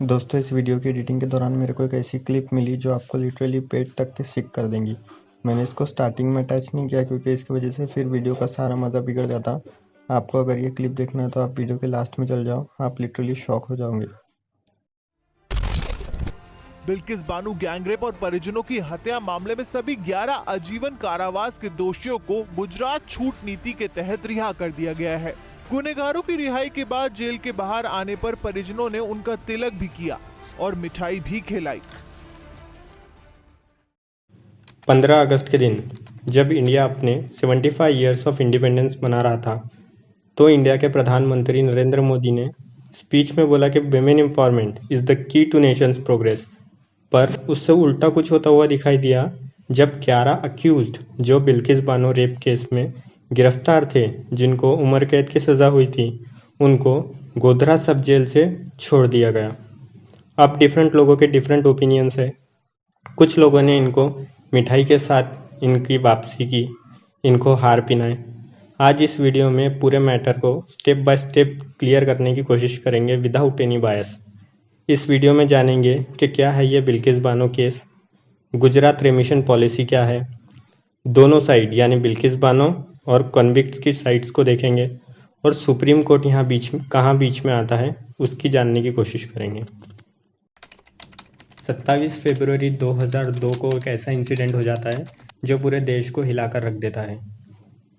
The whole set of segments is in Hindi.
दोस्तों, इस वीडियो की एडिटिंग के दौरान मेरे को एक ऐसी क्लिप मिली जो आपको लिटरली पेट तक के सिक कर देंगी। मैंने इसको स्टार्टिंग में टच नहीं किया क्योंकि इसकी वजह से फिर वीडियो का सारा मज़ा बिगड़ जाता। आपको अगर ये क्लिप देखना है तो आप वीडियो के लास्ट में चल जाओ, आप लिटरली शॉक हो जाओगे। बिल्किस बानो गैंगरेप और परिजनों की हत्या मामले में सभी 11 आजीवन कारावास के दोषियों को गुजरात छूट नीति के तहत रिहा कर दिया गया है। गुनहगारों की रिहाई के बाद जेल के बाहर आने पर परिजनों ने उनका तिलक भी किया और मिठाई भी खिलाई। 15 अगस्त के दिन जब इंडिया अपने 75 ईयर्स ऑफ इंडिपेंडेंस मना रहा था, तो इंडिया के प्रधानमंत्री नरेंद्र मोदी ने स्पीच में बोला कि women empowerment is the key two nations progress. पर उससे उल्टा कुछ होता हुआ दिखाई दिया जब 11 अक्यूज्ड जो बिल्किस बानो रेप केस में गिरफ्तार थे, जिनको उम्र कैद की सज़ा हुई थी, उनको गोधरा सब जेल से छोड़ दिया गया। अब डिफरेंट लोगों के डिफरेंट ओपिनियंस है। कुछ लोगों ने इनको मिठाई के साथ इनकी वापसी की, इनको हार पिनाए। आज इस वीडियो में पूरे मैटर को स्टेप बाय स्टेप क्लियर करने की कोशिश करेंगे विदाउट एनी बायस। इस वीडियो में जानेंगे कि क्या है ये Bilkis Bano case, Gujarat remission policy क्या है, दोनों साइड यानी बिल्किस बानो और कन्विक्ट्स की साइड्स को देखेंगे, और सुप्रीम कोर्ट यहाँ कहाँ बीच में आता है उसकी जानने की कोशिश करेंगे। 27 फरवरी 2002 को एक ऐसा इंसिडेंट हो जाता है जो पूरे देश को हिलाकर रख देता है।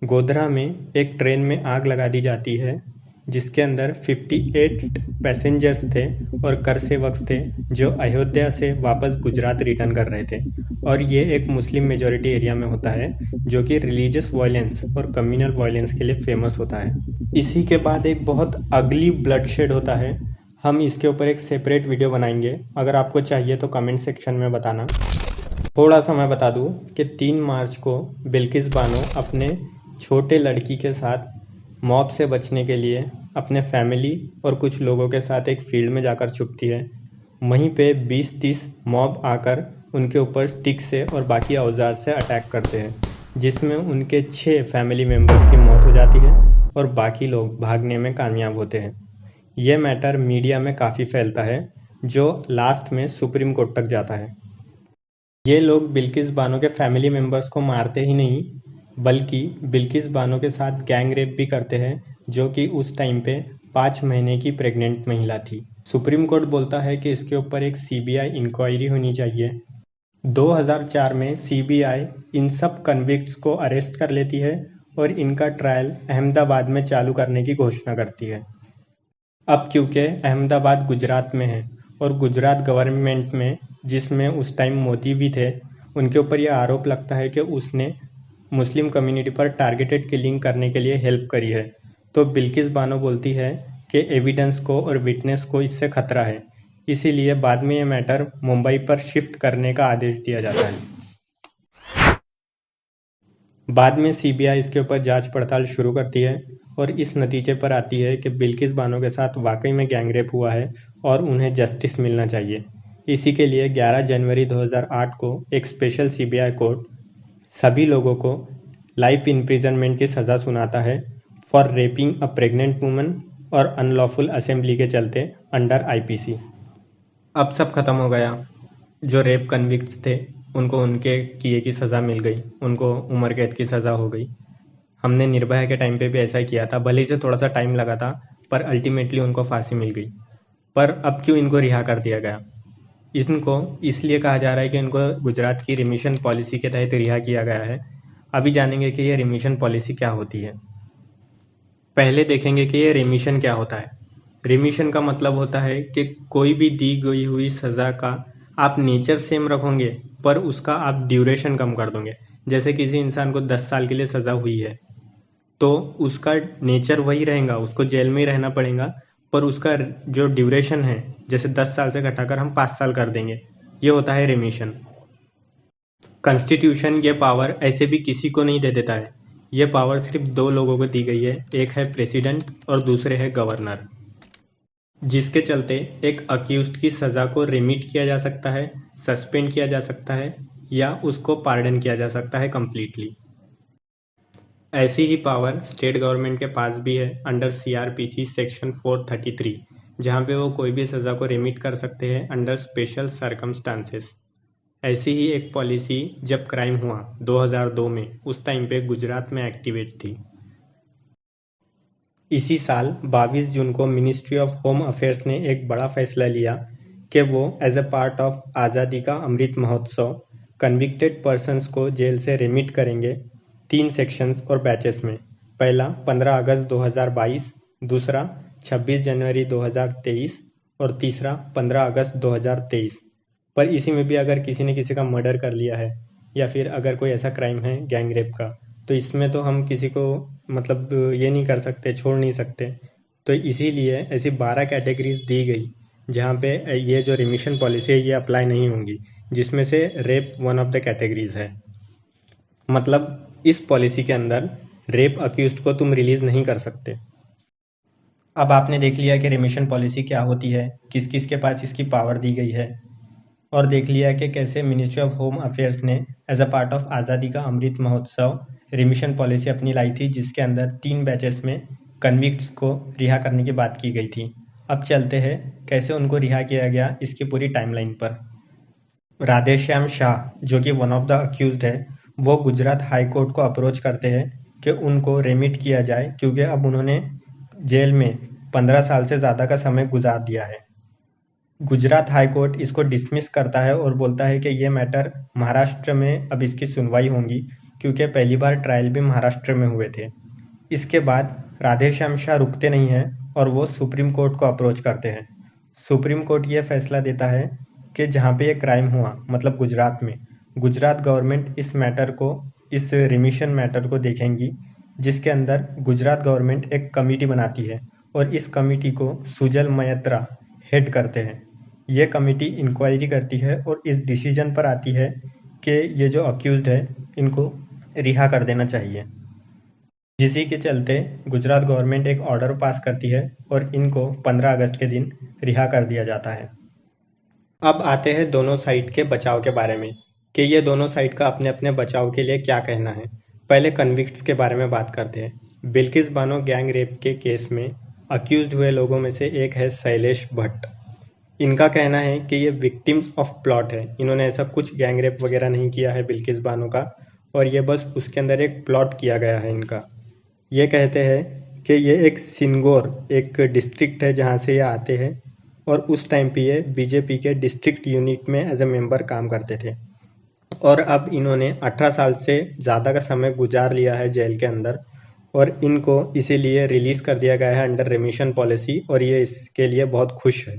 गोधरा में एक ट्रेन में आग लगा दी जाती है जिसके अंदर 58 पैसेंजर्स थे और कर सेवक थे जो अयोध्या से वापस गुजरात रिटर्न कर रहे थे। और ये एक मुस्लिम मेजॉरिटी एरिया में होता है जो कि रिलीजियस वायलेंस और कम्युनल वायलेंस के लिए फेमस होता है। इसी के बाद एक बहुत अगली ब्लडशेड होता है। हम इसके ऊपर एक सेपरेट वीडियो बनाएंगे, अगर आपको चाहिए तो कमेंट सेक्शन में बताना। थोड़ा सा मैं बता दूं कि 3 मार्च को बिल्किस बानो अपने छोटे लड़की के साथ मॉब से बचने के लिए अपने फैमिली और कुछ लोगों के साथ एक फील्ड में जाकर छुपती है। वहीं पे 20-30 मॉब आकर उनके ऊपर स्टिक से और बाकी औजार से अटैक करते हैं, जिसमें उनके 6 फैमिली मेम्बर्स की मौत हो जाती है और बाकी लोग भागने में कामयाब होते हैं। ये मैटर मीडिया में काफ़ी फैलता है जो लास्ट में सुप्रीम कोर्ट तक जाता है। ये लोग बिल्किस बानो के फैमिली मेम्बर्स को मारते ही नहीं बल्कि बिल्किस बानो के साथ गैंग रेप भी करते हैं, जो कि उस टाइम पे 5 महीने की प्रेग्नेंट महिला थी। सुप्रीम कोर्ट बोलता है कि इसके ऊपर एक सीबीआई इंक्वायरी होनी चाहिए। 2004 में सीबीआई इन सब कन्विक्ट्स को अरेस्ट कर लेती है और इनका ट्रायल अहमदाबाद में चालू करने की घोषणा करती है। अब क्योंकि अहमदाबाद गुजरात में है और गुजरात गवर्नमेंट में, जिसमें उस टाइम मोदी भी थे, उनके ऊपर यह आरोप लगता है कि उसने मुस्लिम कम्युनिटी पर टारगेटेड किलिंग करने के लिए हेल्प करी है। तो बिल्किस बानो बोलती है कि एविडेंस को और विटनेस को इससे खतरा है, इसीलिए बाद में ये मैटर मुंबई पर शिफ्ट करने का आदेश दिया जाता है। बाद में सीबीआई इसके ऊपर जांच पड़ताल शुरू करती है और इस नतीजे पर आती है कि बिल्किस बानो के साथ वाकई में गैंगरेप हुआ है और उन्हें जस्टिस मिलना चाहिए। इसी के लिए 11 जनवरी 2008 को एक स्पेशल सीबीआई कोर्ट सभी लोगों को लाइफ इम्प्रिजनमेंट की सज़ा सुनाता है for rapping a pregnant woman और अनलॉफुल असेंबली के चलते अंडर आईपीसी। अब सब खत्म हो गया। जो रेप कन्विक्ट्स थे उनको उनके किए की सज़ा मिल गई, उनको उम्र कैद की सज़ा हो गई। हमने निर्भया के टाइम पे भी ऐसा ही किया था, भले ही से थोड़ा सा टाइम लगा था, पर अल्टीमेटली उनको फांसी मिल गई। पर अब क्यों इनको रिहा कर दिया गया? इनको इसलिए कहा जा रहा है कि इनको गुजरात की रिमिशन पॉलिसी के तहत रिहा किया गया है। अभी जानेंगे कि ये रिमिशन पॉलिसी क्या होती है। पहले देखेंगे कि ये रिमिशन क्या होता है। रिमिशन का मतलब होता है कि कोई भी दी गई हुई सज़ा का आप नेचर सेम रखोगे पर उसका आप ड्यूरेशन कम कर दोगे। जैसे किसी इंसान को 10 साल के लिए सज़ा हुई है तो उसका नेचर वही रहेगा, उसको जेल में ही रहना पड़ेगा, पर उसका जो ड्यूरेशन है जैसे 10 साल से घटाकर हम 5 साल कर देंगे, ये होता है रिमिशन। कॉन्स्टिट्यूशन ये पावर ऐसे भी किसी को नहीं दे देता है। ये पावर सिर्फ 2 लोगों को दी गई है, एक है प्रेसिडेंट और दूसरे है गवर्नर, जिसके चलते एक अक्यूज्ड की सज़ा को रिमिट किया जा सकता है, सस्पेंड किया जा सकता है या उसको पार्डन किया जा सकता है कंप्लीटली। ऐसी ही पावर स्टेट गवर्नमेंट के पास भी है अंडर सीआरपीसी सेक्शन 433, जहाँ पे वो कोई भी सज़ा को रिमिट कर सकते हैं अंडर स्पेशल सर्कमस्टांसेस। ऐसी ही एक पॉलिसी जब क्राइम हुआ 2002 में, उस टाइम पे गुजरात में एक्टिवेट थी। इसी साल 22 जून को मिनिस्ट्री ऑफ होम अफेयर्स ने एक बड़ा फैसला लिया कि वो एज अ पार्ट ऑफ आज़ादी का अमृत महोत्सव कन्विक्टेड पर्सन्स को जेल से रिमिट करेंगे 3 सेक्शंस और बैचेस में। पहला 15 अगस्त 2022, दूसरा 26 जनवरी 2023 और तीसरा 15 अगस्त 2023। पर इसी में भी अगर किसी ने किसी का मर्डर कर लिया है या फिर अगर कोई ऐसा क्राइम है गैंग रेप का, तो इसमें तो हम किसी को मतलब ये नहीं कर सकते, छोड़ नहीं सकते। तो इसीलिए ऐसी 12 कैटेगरीज दी गई जहाँ पे ये जो रिमिशन पॉलिसी है ये अप्लाई नहीं होंगी, जिसमें से rape one of the categories है। मतलब इस पॉलिसी के अंदर रेप अक्यूज्ड को तुम रिलीज नहीं कर सकते। अब आपने देख लिया कि रिमिशन पॉलिसी क्या होती है, किस किस के पास इसकी पावर दी गई है, और देख लिया कि कैसे मिनिस्ट्री ऑफ होम अफेयर्स ने एज अ पार्ट ऑफ आज़ादी का अमृत महोत्सव रिमिशन पॉलिसी अपनी लाई थी, जिसके अंदर 3 बैचेस में कन्विक्ट्स को रिहा करने की बात की गई थी। अब चलते हैं कैसे उनको रिहा किया गया इसकी पूरी टाइमलाइन पर। राधेश्याम शाह, जो कि वन ऑफ द अक्यूज्ड है, वो गुजरात हाई कोर्ट को अप्रोच करते हैं कि उनको रिमिट किया जाए, क्योंकि अब उन्होंने जेल में 15 साल से ज़्यादा का समय गुजार दिया है। गुजरात हाई कोर्ट इसको डिसमिस करता है और बोलता है कि ये मैटर महाराष्ट्र में अब इसकी सुनवाई होगी, क्योंकि पहली बार ट्रायल भी महाराष्ट्र में हुए थे। इसके बाद राधेश्याम शाह रुकते नहीं हैं और वो सुप्रीम कोर्ट को अप्रोच करते हैं। सुप्रीम कोर्ट ये फैसला देता है कि जहाँ पे ये क्राइम हुआ, मतलब गुजरात में, गुजरात गवर्नमेंट इस मैटर को, इस रिमिशन मैटर को देखेंगी, जिसके अंदर गुजरात गवर्नमेंट एक कमेटी बनाती है और इस कमेटी को सुजल मयत्रा हेड करते हैं। ये कमेटी इंक्वायरी करती है और इस डिसीजन पर आती है कि ये जो अक्यूज्ड है इनको रिहा कर देना चाहिए, जिसी के चलते गुजरात गवर्नमेंट एक ऑर्डर पास करती है और इनको 15 अगस्त के दिन रिहा कर दिया जाता है। अब आते हैं दोनों साइड के बचाव के बारे में कि ये दोनों साइड का अपने अपने बचाव के लिए क्या कहना है। पहले कन्विक्ट्स के बारे में बात करते हैं। बिल्किस बानो गैंग रेप के केस में अक्यूज्ड हुए लोगों में से एक है शैलेश भट्ट। इनका कहना है कि ये विक्टिम्स ऑफ प्लॉट है, इन्होंने ऐसा कुछ गैंग रेप वगैरह नहीं किया है बिल्किस बानो का, और ये बस उसके अंदर एक प्लॉट किया गया है इनका। ये कहते हैं कि ये एक सिंगोर, एक डिस्ट्रिक्ट है जहाँ से ये आते हैं, और उस टाइम पे ये बीजेपी के डिस्ट्रिक्ट यूनिट में एज ए मेंबर काम करते थे, और अब इन्होंने 18 साल से ज़्यादा का समय गुजार लिया है जेल के अंदर, और इनको इसीलिए रिलीज़ कर दिया गया है अंडर रिमिशन पॉलिसी, और ये इसके लिए बहुत खुश है।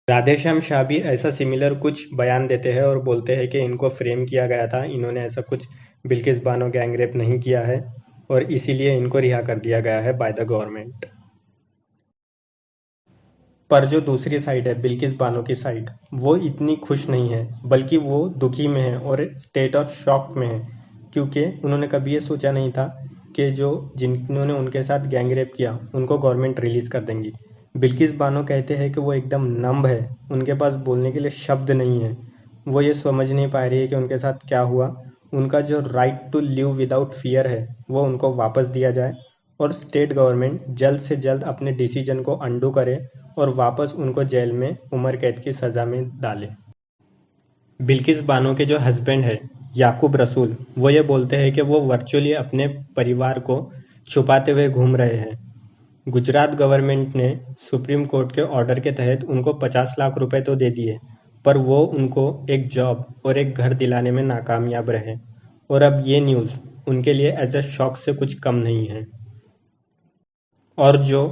राधेश्याम शाह भी ऐसा सिमिलर कुछ बयान देते हैं और बोलते हैं कि इनको फ्रेम किया गया था, इन्होंने ऐसा कुछ बिल्किस बानो गैंग रेप नहीं किया है और इसीलिए इनको रिहा कर दिया गया है बाय द गवर्नमेंट। पर जो दूसरी साइड है, बिल्किस बानो की साइड, वो इतनी खुश नहीं है, बल्कि वो दुखी में है और स्टेट ऑफ शॉक में है, क्योंकि उन्होंने कभी ये सोचा नहीं था कि जो जिन्होंने उनके साथ गैंग रेप किया उनको गवर्नमेंट रिलीज़ कर देंगी। बिल्किस बानो कहते हैं कि वो एकदम नंब है, उनके पास बोलने के लिए शब्द नहीं है, वो ये समझ नहीं पा रही है कि उनके साथ क्या हुआ। उनका जो right to live without fear है वो उनको वापस दिया जाए, और स्टेट गवर्नमेंट जल्द से जल्द अपने डिसीजन को अंडू करे और वापस उनको जेल में उम्र कैद की सज़ा में डाले। बिल्किस बानो के जो हस्बैंड है याकूब रसूल, वो ये बोलते हैं कि वो वर्चुअली अपने परिवार को छुपाते हुए घूम रहे हैं। गुजरात गवर्नमेंट ने सुप्रीम कोर्ट के ऑर्डर के तहत उनको 50 लाख रुपए तो दे दिए, पर वो उनको एक जॉब और एक घर दिलाने में नाकामयाब रहे, और अब ये न्यूज़ उनके लिए एज अ शॉक से कुछ कम नहीं है। और जो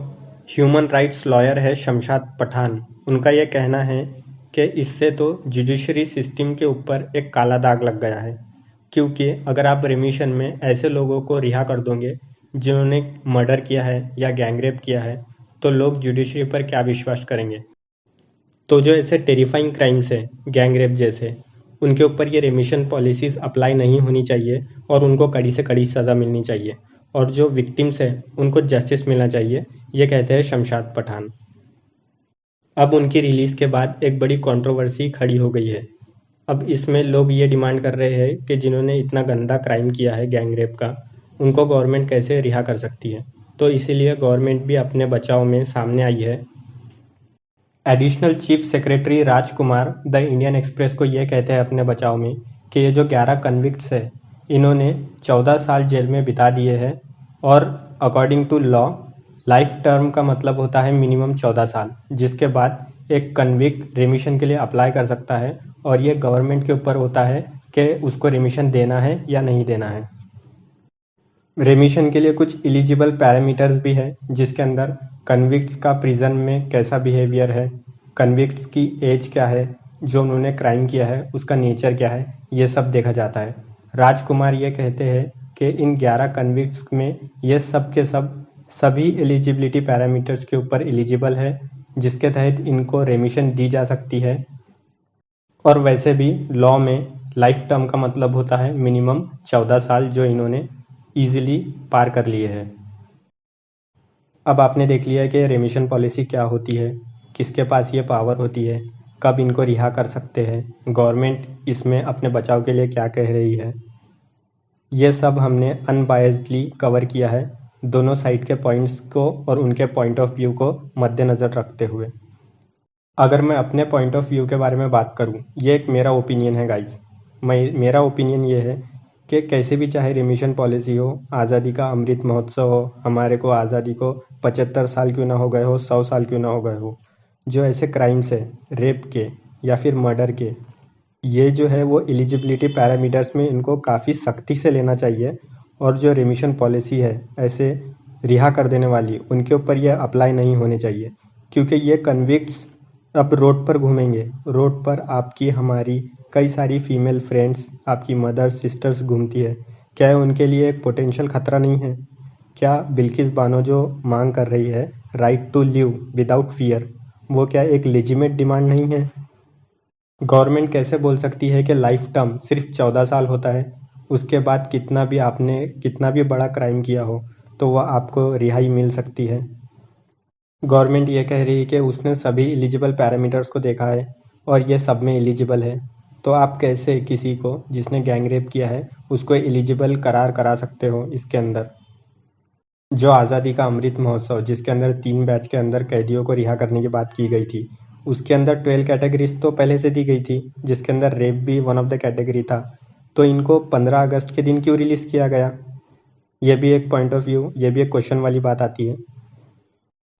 ह्यूमन राइट्स लॉयर है शमशाद पठान, उनका ये कहना है कि इससे तो जुडिशरी सिस्टम के ऊपर एक काला दाग लग गया है, क्योंकि अगर आप रिमिशन में ऐसे लोगों को रिहा कर दोगे जिन्होंने मर्डर किया है या गैंग रेप किया है, तो लोग जुडिशरी पर क्या विश्वास करेंगे। तो जो ऐसे टेरिफाइंग क्राइम्स है गैंग रेप जैसे, उनके ऊपर ये रिमिशन पॉलिसीज़ अप्लाई नहीं होनी चाहिए और उनको कड़ी से कड़ी सज़ा मिलनी चाहिए, और जो विक्टिम्स है उनको जस्टिस मिलना चाहिए, ये कहते हैं शमशाद पठान। अब उनकी रिलीज़ के बाद एक बड़ी कंट्रोवर्सी खड़ी हो गई है। अब इसमें लोग ये डिमांड कर रहे हैं कि जिन्होंने इतना गंदा क्राइम किया है गैंग रेप का, उनको गवर्नमेंट कैसे रिहा कर सकती है। तो इसीलिए गवर्नमेंट भी अपने बचाव में सामने आई है additional chief secretary Rajkumar the Indian express को ये कहते हैं अपने बचाव में कि ये जो 11 कन्विक्ट्स है इन्होंने 14 साल जेल में बिता दिए हैं और according to law life term का मतलब होता है मिनिमम 14 साल, जिसके बाद एक कन्विक्ट रिमिशन के लिए अप्लाई कर सकता है और ये गवर्नमेंट के ऊपर होता है कि उसको रिमिशन देना है या नहीं देना है। रिमिशन के लिए कुछ एलिजिबल पैरामीटर्स भी है जिसके अंदर कन्विक्ट्स का प्रिजन में कैसा बिहेवियर है, कन्विक्ट्स की एज क्या है, जो उन्होंने क्राइम किया है उसका नेचर क्या है, ये सब देखा जाता है। राजकुमार ये कहते हैं कि इन 11 कन्विक्ट्स में ये सब के सब सभी एलिजिबिलिटी पैरामीटर्स के ऊपर एलिजिबल है जिसके तहत इनको रिमिशन दी जा सकती है। और वैसे भी लॉ में लाइफ टर्म का मतलब होता है मिनिमम 14 साल जो इन्होंने ईजिली पार कर लिए हैं। अब आपने देख लिया कि रिमिशन पॉलिसी क्या होती है, किसके पास ये पावर होती है, कब इनको रिहा कर सकते हैं, गवर्नमेंट इसमें अपने बचाव के लिए क्या कह रही है। ये सब हमने अनबायस्डली कवर किया है दोनों साइड के पॉइंट्स को और उनके पॉइंट ऑफ व्यू को मद्देनज़र रखते हुए। अगर मैं अपने पॉइंट ऑफ व्यू के बारे में बात करूं, ये एक मेरा ओपिनियन है गाइस। मेरा ओपिनियन ये है कि कैसे भी चाहे रिमिशन पॉलिसी हो, आज़ादी का अमृत महोत्सव हो, हमारे को आज़ादी को 75 साल क्यों ना हो गए हो, 100 साल क्यों ना हो गए हो, जो ऐसे क्राइम्स है रेप के या फिर मर्डर के, ये जो है वो एलिजिबिलिटी पैरामीटर्स में इनको काफ़ी सख्ती से लेना चाहिए। और जो रिमिशन पॉलिसी है ऐसे रिहा कर देने वाली, उनके ऊपर ये अप्लाई नहीं होने चाहिए, क्योंकि ये कन्विक्ट्स अब रोड पर घूमेंगे। रोड पर आपकी हमारी कई सारी फीमेल फ्रेंड्स, आपकी मदर्स सिस्टर्स घूमती है। क्या उनके लिए एक पोटेंशियल खतरा नहीं है? क्या बिल्किस बानो जो मांग कर रही है right to live without fear, वो क्या एक लेजिमेट डिमांड नहीं है? गवर्नमेंट कैसे बोल सकती है कि लाइफ टर्म सिर्फ 14 साल होता है, उसके बाद आपने कितना भी बड़ा क्राइम किया हो तो वह आपको रिहाई मिल सकती है? गवर्नमेंट ये कह रही है कि उसने सभी एलिजिबल पैरामीटर्स को देखा है और ये सब में एलिजिबल है, तो आप कैसे किसी को जिसने गैंग रेप किया है उसको एलिजिबल करार करा सकते हो? इसके अंदर जो आज़ादी का अमृत महोत्सव जिसके अंदर 3 बैच के अंदर कैदियों को रिहा करने की बात की गई थी, उसके अंदर 12 कैटेगरीज तो पहले से दी गई थी जिसके अंदर रेप भी वन ऑफ द कैटेगरी था। तो इनको 15 अगस्त के दिन क्यों रिलीज़ किया गया? ये भी एक पॉइंट ऑफ व्यू, ये भी एक क्वेश्चन वाली बात आती है।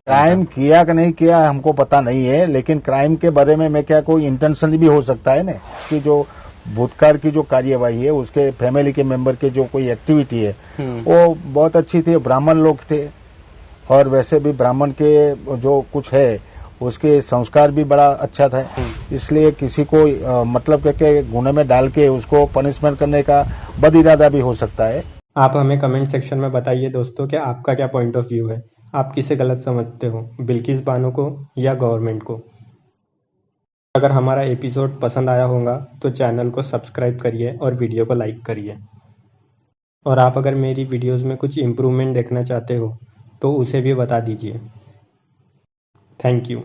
क्राइम किया कि नहीं किया हमको पता नहीं है, लेकिन क्राइम के बारे में मैं क्या कोई इंटेंशन भी हो सकता है ना कि जो भूतकाल की जो कार्यवाही है उसके फैमिली के मेंबर के जो कोई एक्टिविटी है वो बहुत अच्छी थी, ब्राह्मण लोग थे और वैसे भी ब्राह्मण के जो कुछ है उसके संस्कार भी बड़ा अच्छा था, इसलिए किसी को मतलब के गुने में डाल के उसको पनिशमेंट करने का बद इरादा भी हो सकता है। आप हमें कमेंट सेक्शन में बताइए दोस्तों कि आपका क्या पॉइंट ऑफ व्यू है, आप किसे गलत समझते हो, बिल्किस बानो को या गवर्नमेंट को? अगर हमारा एपिसोड पसंद आया होगा तो चैनल को सब्सक्राइब करिए और वीडियो को लाइक करिए। और आप अगर मेरी वीडियोस में कुछ इम्प्रूवमेंट देखना चाहते हो तो उसे भी बता दीजिए। Thank you.